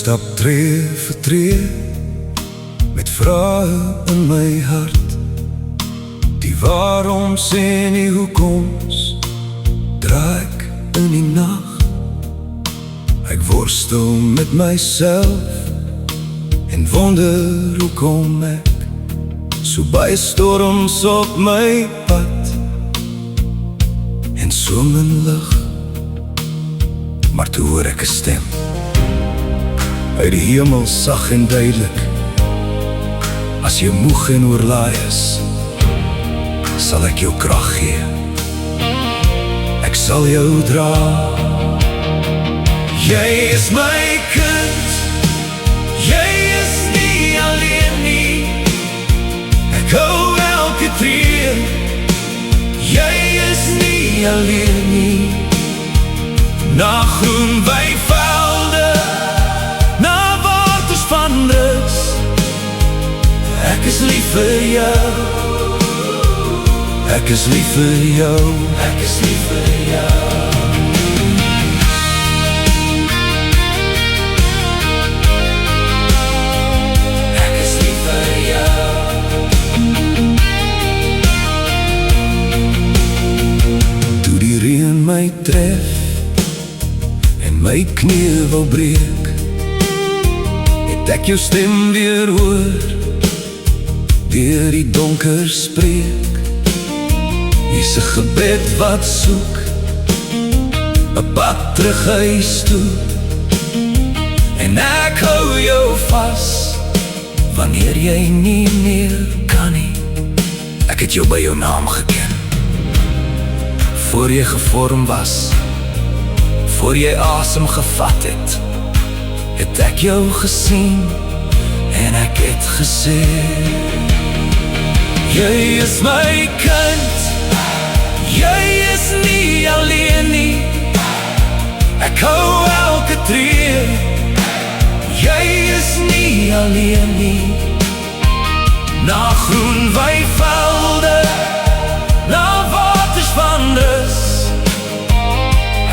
stap tree vir tree met vrae in my hart. Die waaroms en die hoekoms draai ek in die nag. Ek worstel met myself en wonder hoekom ek so baie storms op my pad en so min lig. Maar toe hoor ek 'n stem uit die hemel, sag en duidelik: as jy moeg en oorlaai is, sal ek jou krag gee. Ek sal jou dra. Jy is my kind, jy is nie alleen nie. Ek hou elke tree, jy is nie alleen nie. Na groen weivelde, na waters van rus, ek is lief vir jou. Ek is lief vir jou. Ek is lief vir jou. Ek is lief vir jou. Toe die reën my tref en my knie wou breek, het ek jou stem weer hoor, deur die donker spreek. Dis 'n gebed wat soek 'n pad terug huis toe, en ek hou jou vas wanneer jy nie meer kan nie. Ek het jou by jou naam geken, voor jy gevorm was, voor jy asem gevat het, het ek jou gesien en ek het gesê: jy is my kind, jy is nie alleen nie. Ek hou elke tree, jy is nie alleen nie. Na groen weivelde, na waters van rus,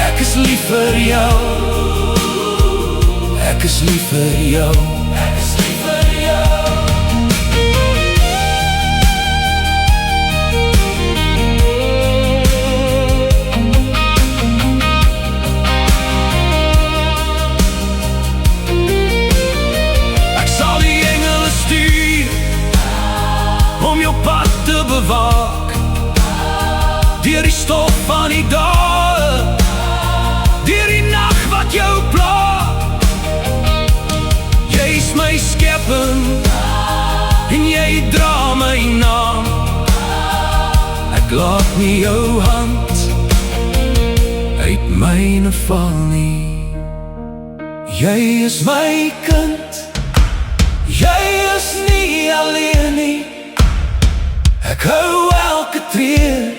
ek is lief vir jou. Ek is lief vir jou. Ek is lief vir jou. Bewaak deur die stof van die dae, deur die nag wat jou pla. Jy is my skepping en jy dra my naam. Ek laat nie jou hand uit myne val nie. Jy is my kind, jy is nie alleen nie. Ek hou elke tree,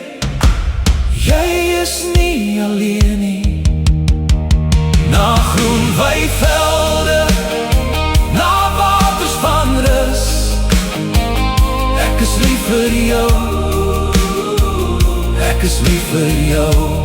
jy is nie alleen nie. Na groen weivelde, na waters van rus, ek is lief vir jou. Ek is lief vir jou.